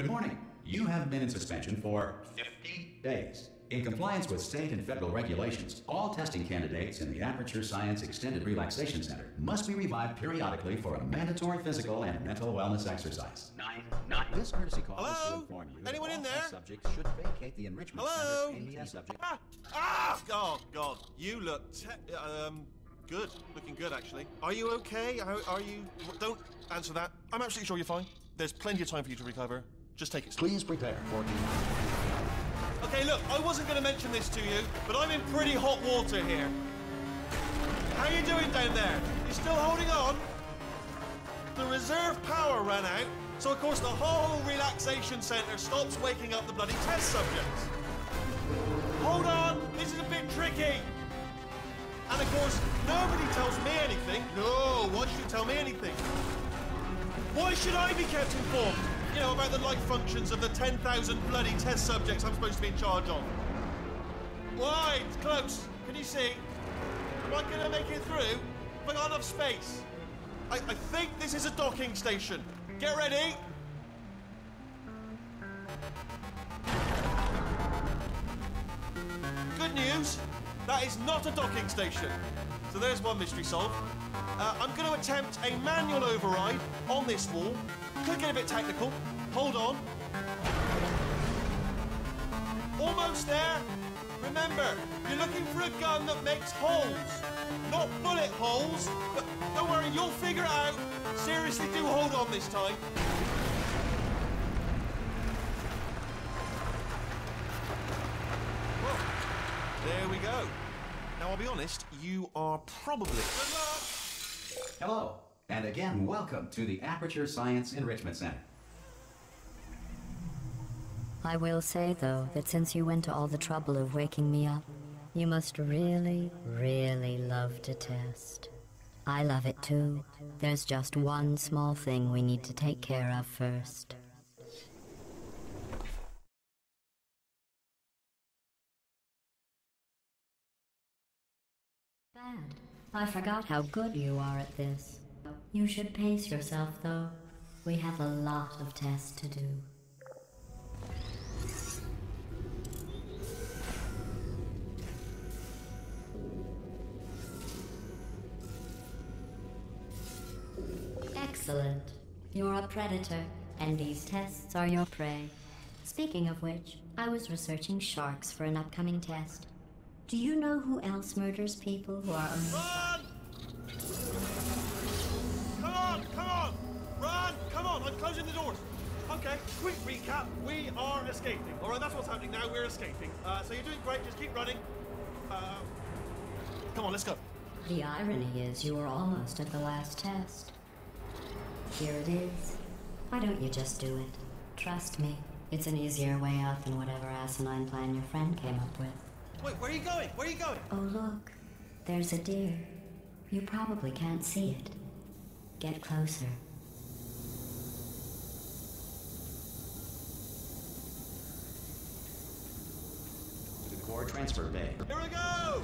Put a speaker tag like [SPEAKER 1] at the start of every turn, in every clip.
[SPEAKER 1] Good morning. You have been in suspension for 50 days. In compliance with state and federal regulations, all testing candidates in the Aperture Science Extended Relaxation Center must be revived periodically for a mandatory physical and mental wellness exercise. 9. This courtesy call is to inform you
[SPEAKER 2] Anyone
[SPEAKER 1] that
[SPEAKER 2] in
[SPEAKER 1] all
[SPEAKER 2] there?
[SPEAKER 1] test subjects should vacate the enrichment
[SPEAKER 2] Hello?
[SPEAKER 1] center. Any subject.
[SPEAKER 2] Oh, God. You look good. Looking good, actually. Are you okay? Are you... Don't answer that. I'm absolutely sure you're fine. There's plenty of time for you to recover. Just take it slow.
[SPEAKER 1] Please prepare for
[SPEAKER 2] Okay, look, I wasn't going to mention this to you, but I'm in pretty hot water here. How you doing down there? You still holding on? The reserve power ran out, so of course the whole relaxation centre stops waking up the bloody test subjects. Hold on, this is a bit tricky. And of course, nobody tells me anything. No, why should you tell me anything? Why should I be kept informed? You know, about the life functions of the 10,000 bloody test subjects I'm supposed to be in charge of. Why? It's close. Can you see? Am I going to make it through? Have I got enough space? I think this is a docking station. Get ready. Good news. That is not a docking station. So there's one mystery solved. I'm going to attempt a manual override on this wall. Could get a bit technical. Hold on. Almost there. Remember, you're looking for a gun that makes holes. Not bullet holes. But don't worry, you'll figure it out. Seriously, do hold on this time. Well, there we go. Now, I'll be honest, you are probably... Good luck!
[SPEAKER 1] Hello, and again, welcome to the Aperture Science Enrichment Center.
[SPEAKER 3] I will say, though, that since you went to all the trouble of waking me up, you must really, really love to test. I love it too. There's just one small thing we need to take care of first. Bad. I forgot how good you are at this. You should pace yourself, though. We have a lot of tests to do. Excellent. You're a predator, and these tests are your prey. Speaking of which, I was researching sharks for an upcoming test. Do you know who else murders people who are
[SPEAKER 2] Run! Come on, come on! Run! Come on, I'm closing the doors. Okay, quick recap. We are escaping. All right, that's what's happening now. We're escaping. So you're doing great. Just keep running. Come on, let's go.
[SPEAKER 3] The irony is you were almost at the last test. Here it is. Why don't you just do it? Trust me, it's an easier way out than whatever asinine plan your friend came up with.
[SPEAKER 2] Wait, where are you going? Where are you going?
[SPEAKER 3] Oh look, there's a deer. You probably can't see it. Get closer.
[SPEAKER 1] To the core transfer bay.
[SPEAKER 2] Here we go!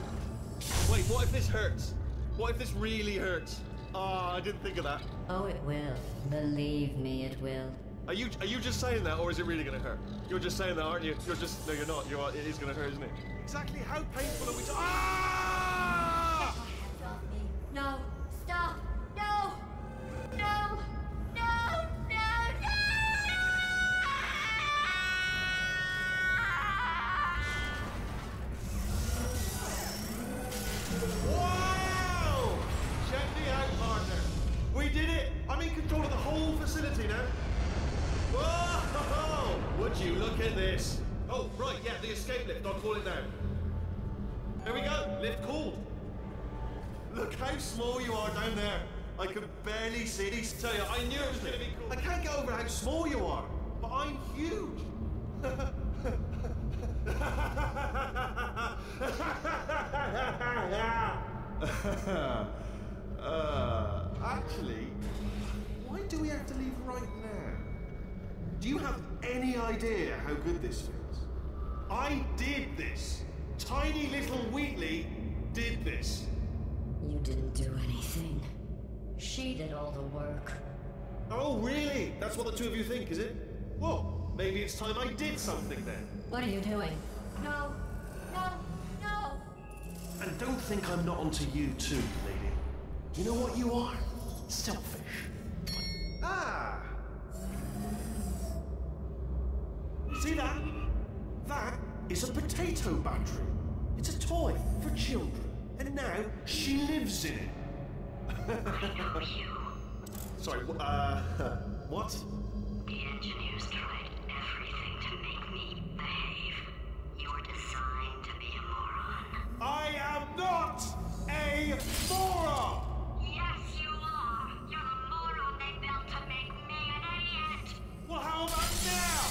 [SPEAKER 2] Wait, what if this hurts? What if this really hurts? Ah, I didn't think of that.
[SPEAKER 3] Oh, it will. Believe me, it will.
[SPEAKER 2] Are you just saying that, or is it really gonna hurt? You're just saying that, aren't you? You're just... No, you're not. It is gonna hurt, isn't it? Exactly how painful are we... Ah!
[SPEAKER 3] Get my hands off me. No! Stop! No! No! No! No!
[SPEAKER 2] No! Wow! Check me out, partner. We did it! I'm in control of the whole facility now. Whoa! Would you look at this? Oh, right, yeah, the escape lift. I'll call it now. There we go. Lift called. Look how small you are down there. I could barely see. Tell you, I knew it was going to be cool. I can't get over how small you are, but I'm huge. Actually, why do we have to leave right now? Do you have any idea how good this feels? I did this. Tiny little Wheatley did this.
[SPEAKER 3] You didn't do anything. She did all the work.
[SPEAKER 2] Oh, really? That's what the two of you think, is it? Whoa. Maybe it's time I did something then.
[SPEAKER 3] What are you doing? No, no, no!
[SPEAKER 2] And don't think I'm not onto you too, lady. You know what you are? Selfish. Ah! See that? That is a potato battery. It's a toy for children. And now she lives in it. Sorry, what?
[SPEAKER 3] The engineers tried everything to make me behave. You're designed to be a moron.
[SPEAKER 2] I am not a moron!
[SPEAKER 3] Yes, you are. You're the moron they built to make me an idiot.
[SPEAKER 2] Well, how about now?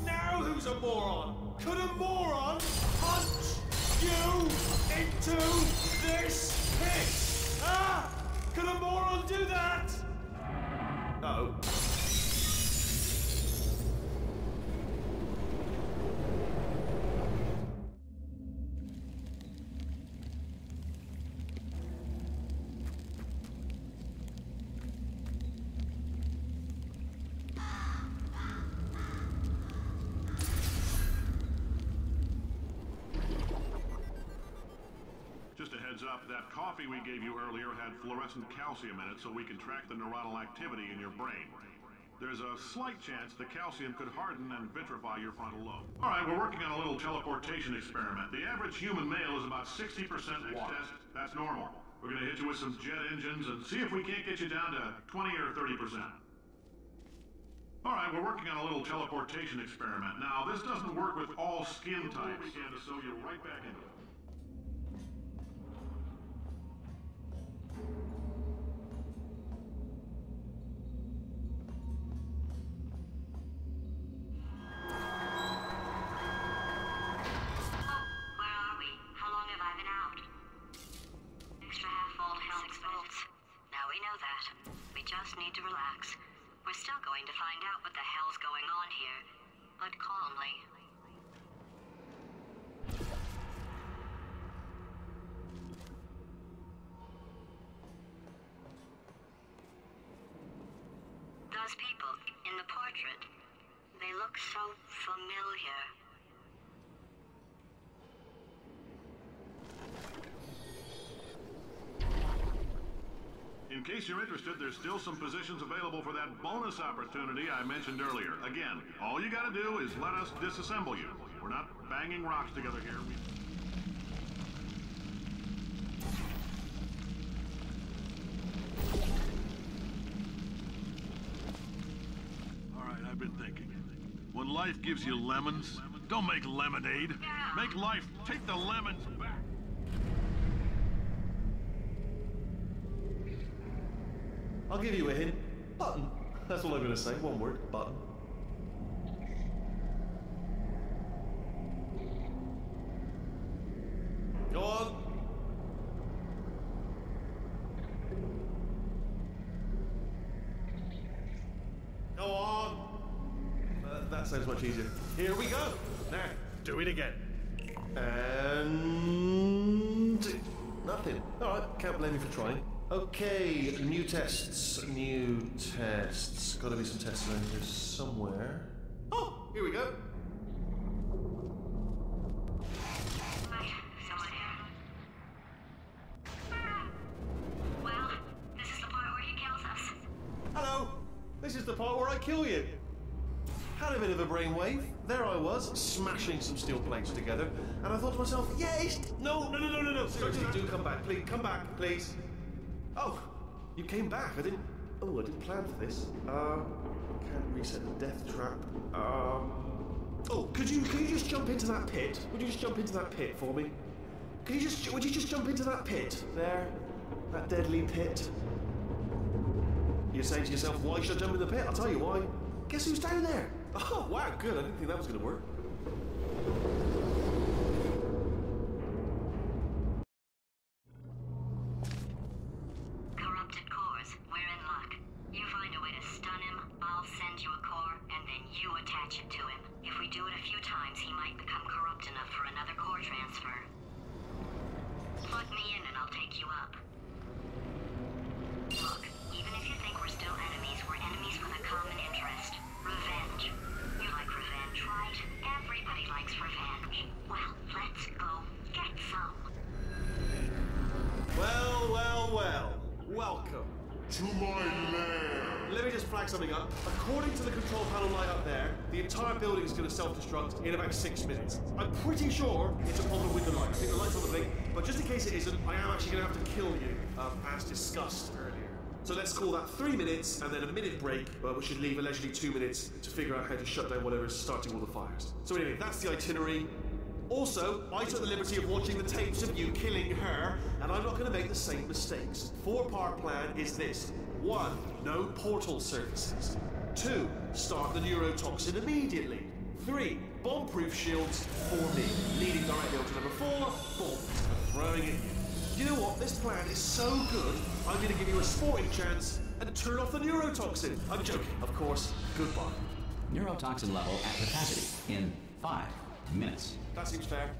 [SPEAKER 2] Now who's a moron? Could a moron punch you into this pit? Ah! Could a moron do that? Uh-oh.
[SPEAKER 4] Just a heads up, that coffee we gave you earlier had fluorescent calcium in it so we can track the neuronal activity in your brain. There's a slight chance the calcium could harden and vitrify your frontal lobe. All right, we're working on a little teleportation experiment. The average human male is about 60% water. That's normal. We're going to hit you with some jet engines and see if we can't get you down to 20 or 30%. All right, we're working on a little teleportation experiment. Now, this doesn't work with all skin types. We can to sew you right back into it.
[SPEAKER 3] Need to relax. We're still going to find out what the hell's going on here, but calmly. Those people in the portrait, they look so familiar.
[SPEAKER 4] In case you're interested, there's still some positions available for that bonus opportunity I mentioned earlier. Again, all you gotta do is let us disassemble you. We're not banging rocks together here. All right, I've been thinking. When life gives you lemons, don't make lemonade. Make life take the lemons back.
[SPEAKER 2] I'll give you a hint. Button. That's all I'm going to say. One word. Button. Go on. Go on. That sounds much easier. Here we go. Now, do it again. And... nothing. All right, can't blame you for trying. Okay, new tests. New tests. Gotta be some tests around here somewhere. Oh, here we go.
[SPEAKER 3] Right, someone here. Well, this is the part where he kills us.
[SPEAKER 2] Hello. This is the part where I kill you. Had a bit of a brainwave. There I was, smashing some steel plates together, and I thought to myself, yes! No. Seriously, do come back, please. Come back, please. Oh, you came back. I didn't plan for this. Can't reset the death trap. Oh, could you just jump into that pit? Would you just jump into that pit for me? Would you just jump into that pit? There. That deadly pit. You're saying to yourself, why should I jump in the pit? I'll tell you why. Guess who's down there? Oh, wow, good. I didn't think that was going to work.
[SPEAKER 3] Corrupted cores, we're in luck. You find a way to stun him, I'll send you a core, and then you attach it to him. If we do it a few times, he might become corrupt enough for another core transfer. Plug me in and I'll take you up. Look, even if you think we're still enemies, we're enemies with a common interest. Revenge. You like revenge?
[SPEAKER 2] flag something up. According to the control panel light up there, the entire building is going to self-destruct in about 6 minutes. I'm pretty sure it's a problem with the light. I think the light's on the blink, but just in case it isn't, I am actually going to have to kill you, as discussed earlier. So let's call that 3 minutes and then a minute break, which should leave allegedly 2 minutes to figure out how to shut down whatever's starting all the fires. So anyway, that's the itinerary. Also, I took the liberty of watching the tapes of you killing her, and I'm not going to make the same mistakes. 4-part plan is this. 1. No portal surfaces. 2. Start the neurotoxin immediately. 3. Bomb-proof shields for me. Leading directly on to number 4. Boom. Throwing it in. You know what? This plan is so good, I'm going to give you a sporting chance and turn off the neurotoxin. I'm joking, of course. Goodbye.
[SPEAKER 1] Neurotoxin level at capacity in 5 minutes.
[SPEAKER 2] That seems fair.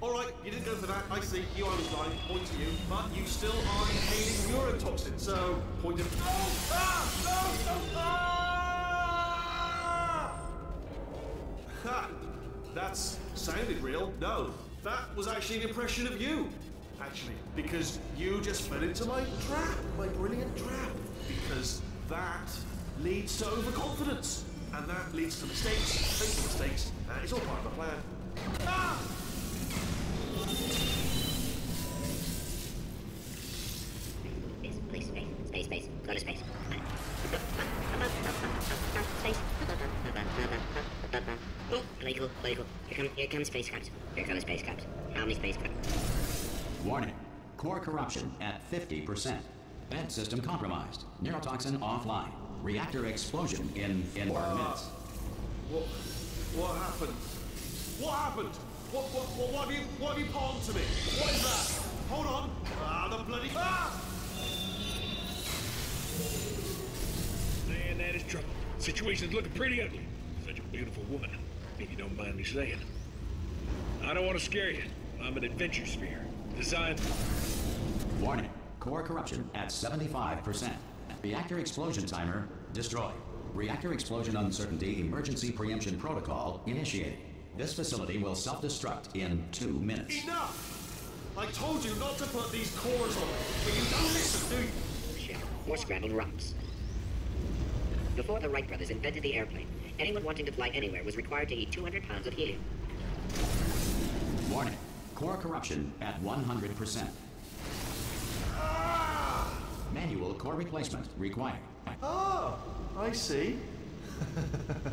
[SPEAKER 2] Alright, you didn't go for that. I see. You always lie. Point to you. But you still are inhaling neurotoxin, so point of. Oh! Ah! No! No! Ah! Ha! That's sounded real. No. That was actually an impression of you. Actually, because you just fell into my trap. My brilliant trap. Because that leads to overconfidence. And that leads to mistakes, fatal mistakes, and it's all part of the plan. Ah!
[SPEAKER 5] Space, space, go to space. Space. Oh, political. Here come space caps. Here come space caps. How many space caps?
[SPEAKER 1] Warning. Core corruption at 50%. Vent system compromised. Neurotoxin offline. Reactor explosion in 4 minutes.
[SPEAKER 2] What happened? What happened? What have you palmed to me? What is that? Hold on. Ah, the bloody... Ah!
[SPEAKER 6] Man, that is trouble. Situation's looking pretty ugly. Such a beautiful woman, if you don't mind me saying. I don't want to scare you. I'm an adventure sphere. Designed...
[SPEAKER 1] Warning. Core corruption at 75%. Reactor explosion timer destroyed. Reactor explosion uncertainty emergency preemption protocol initiated. This facility will self-destruct in 2 minutes.
[SPEAKER 2] Enough! I told you not to put these cores on, but you don't listen, do you?
[SPEAKER 5] Shit. More scrambled rocks. Before the Wright brothers invented the airplane, anyone wanting to fly anywhere was required to eat 200 pounds of helium.
[SPEAKER 1] Warning. Core corruption at 100%. Manual core replacement required.
[SPEAKER 2] Oh, I see.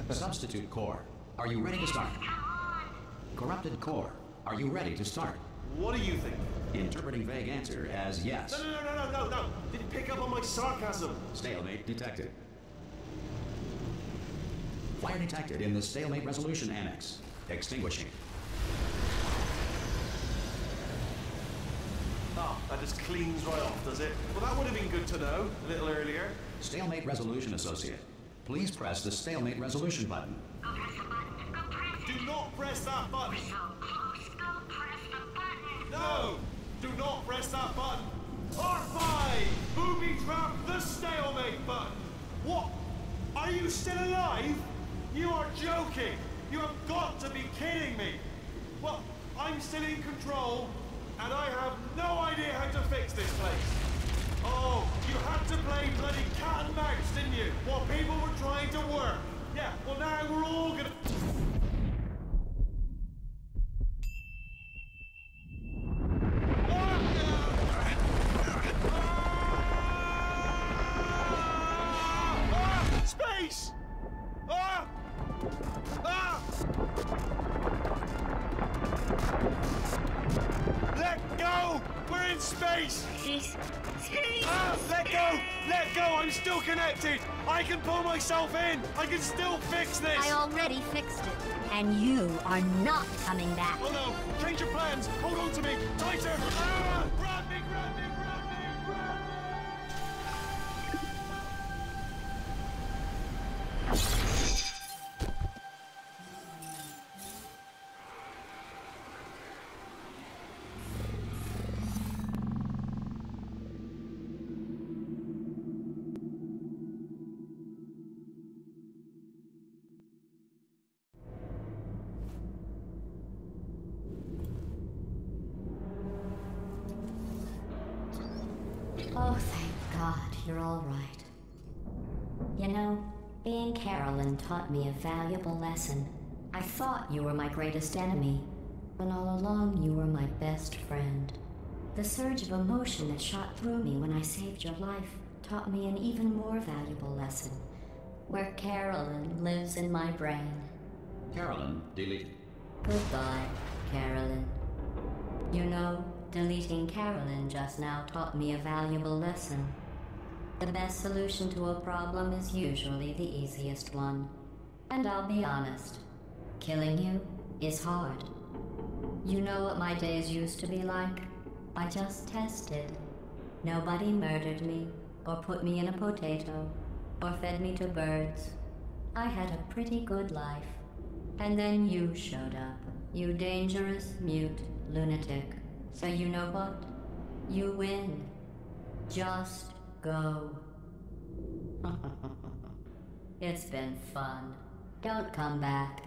[SPEAKER 1] Substitute core. Are you ready to start? Corrupted core. Are you ready to start?
[SPEAKER 2] What do you think?
[SPEAKER 1] Interpreting vague answer as yes.
[SPEAKER 2] No. Didn't pick up on my sarcasm.
[SPEAKER 1] Stalemate detected. Fire detected in the stalemate resolution annex. Extinguishing.
[SPEAKER 2] Oh, that just cleans right off, does it? Well, that would have been good to know a little earlier.
[SPEAKER 1] Stalemate resolution associate. Please press the stalemate resolution button.
[SPEAKER 2] Do not press that button. No! Do not press that button. R5! Booby trap the stalemate button. What? Are you still alive? You are joking. You have got to be kidding me. Well, I'm still in control. And I have no idea how to fix this place. Oh, you had to play bloody cat and mouse, didn't you? While people were trying to work. Yeah, well now we're all gonna... Space! Let go! We're in space!
[SPEAKER 5] Space!
[SPEAKER 2] Let go! Let go! I'm still connected! I can pull myself in! I can still fix this!
[SPEAKER 3] I already fixed it. And you are not coming back.
[SPEAKER 2] Oh no! Change your plans! Hold on to me! Tighter! Ah! Grab me! Grab me! Grab me! Grab me!
[SPEAKER 3] Oh, thank God, you're all right. You know, being Carolyn taught me a valuable lesson. I thought you were my greatest enemy, when all along you were my best friend. The surge of emotion that shot through me when I saved your life taught me an even more valuable lesson, where Carolyn lives in my brain.
[SPEAKER 1] Carolyn deleted.
[SPEAKER 3] Goodbye, Carolyn. You know, deleting Carolyn just now taught me a valuable lesson. The best solution to a problem is usually the easiest one. And I'll be honest, killing you is hard. You know what my days used to be like? I just tested. Nobody murdered me, or put me in a potato, or fed me to birds. I had a pretty good life. And then you showed up, you dangerous, mute lunatic. So you know what? You win. Just go. It's been fun. Don't come back.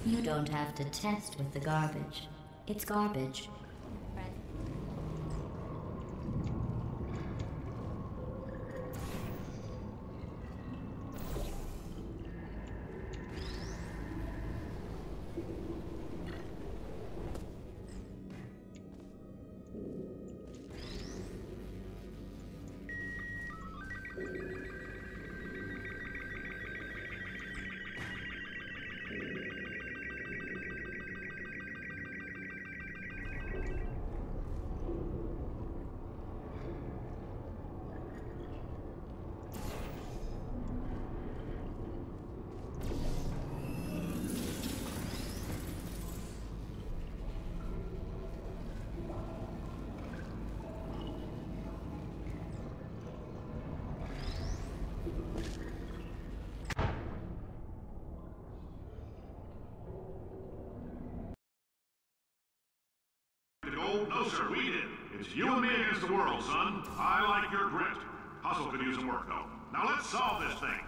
[SPEAKER 3] You don't have to test with the garbage. It's garbage.
[SPEAKER 4] No, sir, we did. It's you and me against the world, son. I like your grit. Hustle could use some work, though. Now let's solve this thing.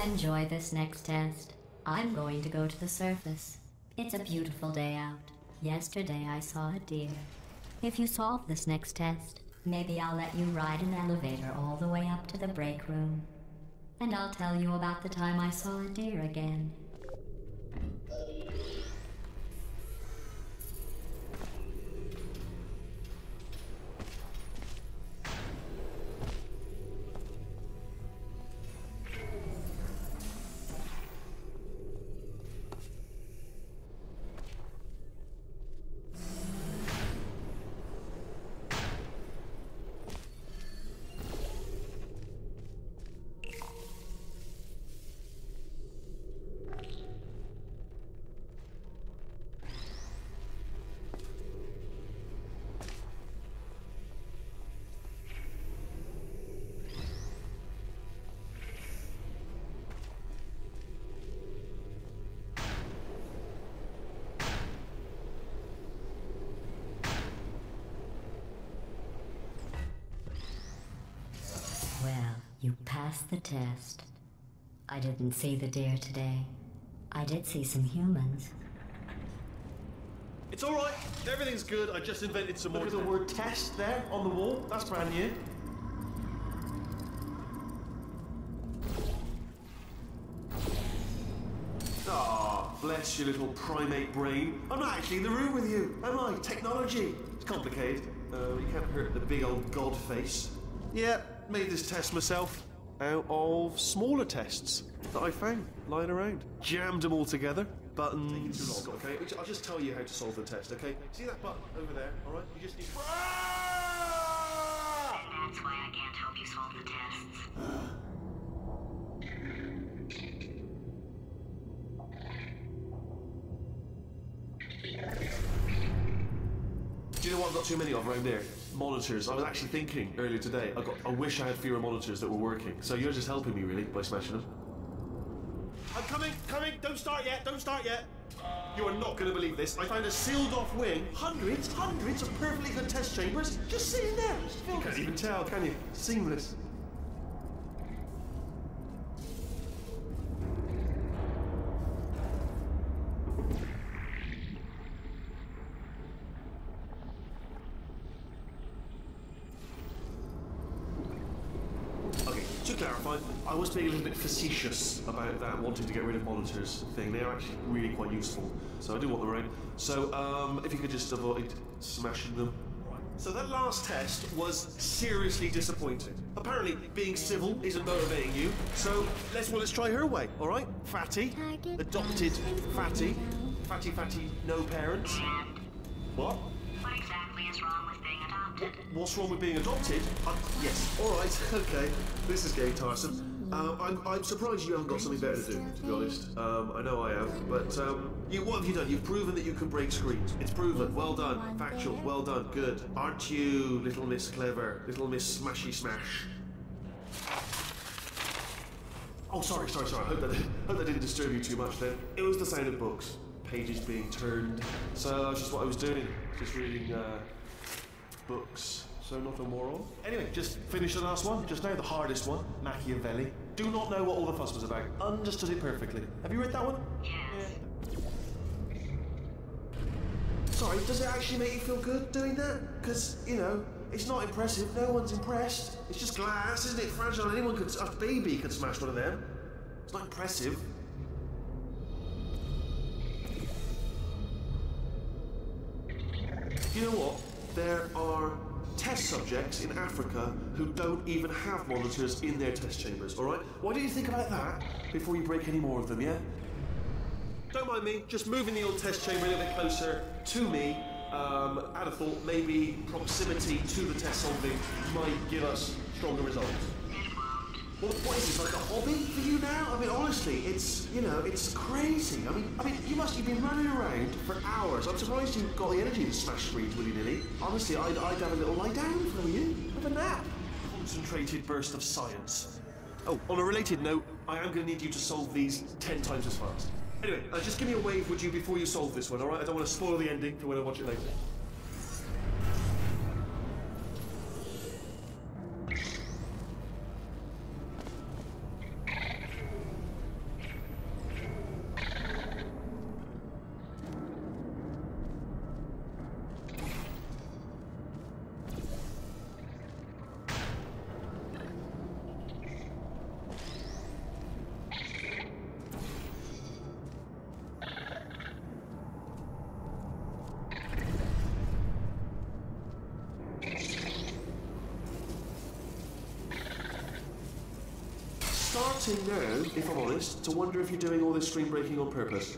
[SPEAKER 3] Enjoy this next test. I'm going to go to the surface. It's a beautiful day out. Yesterday I saw a deer. If you solve this next test, maybe I'll let you ride an elevator all the way up to the break room. And I'll tell you about the time I saw a deer again. Well, you passed the test. I didn't see the deer today. I did see some humans.
[SPEAKER 2] It's alright. Everything's good. I just invented some more. Look at the word test there on the wall. That's brand new. Ah, bless your little primate brain. I'm not actually in the room with you, am I? Technology. It's complicated. You can't hurt the big old god face. Yeah, made this test myself out of smaller tests that I found lying around. Jammed them all together. Buttons. Too long, okay? I'll just tell you how to solve the test, okay? See that button over there, alright? You just need...
[SPEAKER 7] And that's why I can't help you solve the tests.
[SPEAKER 2] Do you know what I've got too many of around there? Monitors. I was actually thinking earlier today, I wish I had fewer monitors that were working. So you're just helping me, really, by smashing them. I'm coming! Don't start yet! You are not going to believe this. I found a sealed-off wing. Hundreds of perfectly good test chambers just sitting there. You can't even tell, can you? Seamless. To clarify, I was being a little bit facetious about that wanting to get rid of monitors thing. They are actually really quite useful, so I do want them around. So, if you could just avoid smashing them. Right. So that last test was seriously disappointing. Apparently, being civil isn't motivating you, so let's try her way, all right? Fatty, adopted Fatty, Fatty, no parents.
[SPEAKER 7] And
[SPEAKER 2] What?
[SPEAKER 7] what exactly is wrong with being adopted?
[SPEAKER 2] What's wrong with being adopted? Yes. All right. Okay. This is gay tiresome. I'm surprised you haven't got something better to do, to be honest. I know I have, but what have you done? You've proven that you can break screens. It's proven. Well done. Factual. Well done. Good. Aren't you, little Miss Clever, little Miss Smashy Smash? Oh, sorry. I hope that didn't disturb you too much then. It was the sound of books, pages being turned. So that's just what I was doing. Just reading books. So not a moral. Anyway, just finished the last one, just now, the hardest one, Machiavelli. Do not know what all the fuss was about. Understood it perfectly. Have you read that one?
[SPEAKER 7] Yes.
[SPEAKER 2] Yeah. Sorry, does it actually make you feel good doing that? Because, you know, it's not impressive. No one's impressed. It's just glass, isn't it? Fragile. Anyone could, a baby could smash one of them. It's not impressive. You know what? There are
[SPEAKER 8] subjects in Africa who don't even have monitors in their test chambers, alright? Why don't you think about that before you break any more of them, yeah? Don't mind me, just moving the old test chamber a little bit closer to me. I'd have thought maybe proximity to the test solving might give us stronger results. Well, what is this, like a hobby for you now? I mean, honestly, it's, you know, it's crazy. I mean, you've been running around for hours. I'm surprised you've got the energy to smash screens willy-nilly. Honestly, I'd have a little lie down for you. Have a nap. Concentrated burst of science. Oh, on a related note, I am going to need you to solve these 10 times as fast. Anyway, just give me a wave, would you, before you solve this one, alright? I don't want to spoil the ending for when I watch it later. Starting now, if I'm honest, to wonder if you're doing all this screen breaking on purpose.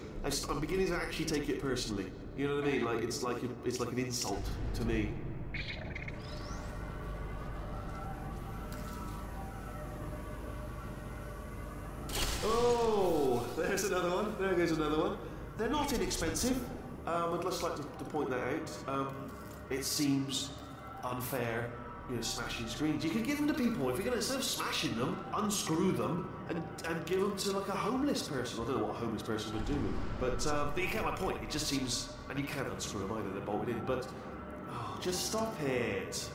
[SPEAKER 8] I'm beginning to actually take it personally. You know what I mean? Like it's like an insult to me. Oh, there's another one. There goes another one. They're not inexpensive. I'd just like to point that out. It seems unfair. You know, smashing screens. You could give them to people. If you're gonna, instead of smashing them, unscrew them and give them to like a homeless person. I don't know what a homeless person would do with them. But you get my point. It just seems, and you can't unscrew them either, they're bolted in. But, oh, just stop it.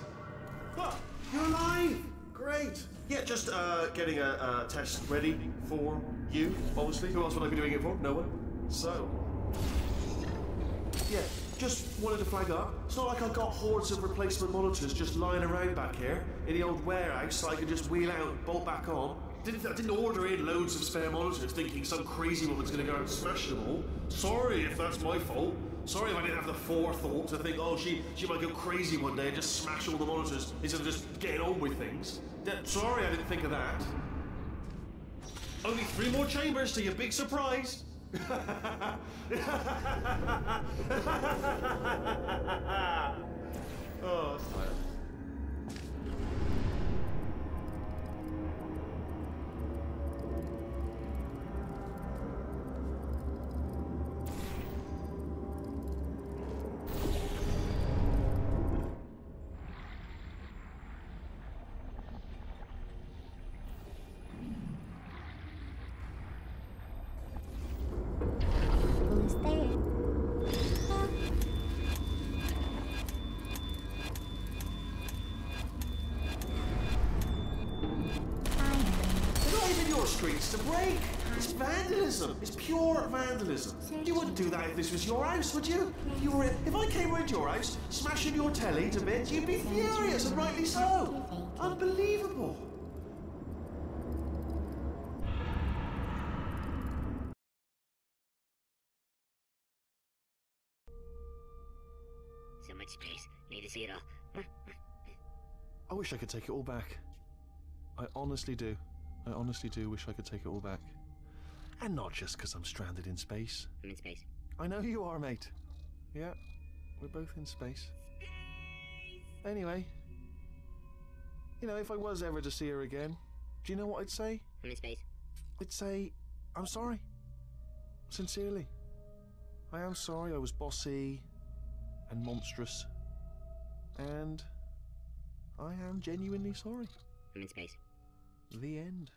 [SPEAKER 8] Oh, you're alive! Great. Yeah, just getting a test ready for you, obviously. Who else would I be doing it for? No one. So, yeah. Just wanted to flag up. It's not like I've got hordes of replacement monitors just lying around back here in the old warehouse so I can just wheel out and bolt back on. I didn't order in loads of spare monitors thinking some crazy woman's going to go out and smash them all. Sorry if that's my fault. Sorry if I didn't have the forethought to think, oh, she might go crazy one day and just smash all the monitors instead of just getting on with things. Sorry I didn't think of that. Only 3 more chambers to your big surprise. Oh, that's tired. Streets to break. It's vandalism. It's pure vandalism. You wouldn't do that if this was your house, would you? If I came round your house, smashing your telly to bits, you'd be furious, and rightly so. Unbelievable.
[SPEAKER 5] So much space. Need to see it all.
[SPEAKER 8] I wish I could take it all back. I honestly do. I honestly do wish I could take it all back. And not just because I'm stranded in space.
[SPEAKER 5] I'm in space.
[SPEAKER 8] I know you are, mate. Yeah, we're both in space. Anyway, you know, if I was ever to see her again, do you know what I'd say?
[SPEAKER 5] I'm in space.
[SPEAKER 8] I'd say, I'm sorry. Sincerely. I am sorry I was bossy and monstrous. And I am genuinely sorry.
[SPEAKER 5] I'm in space.
[SPEAKER 8] The end.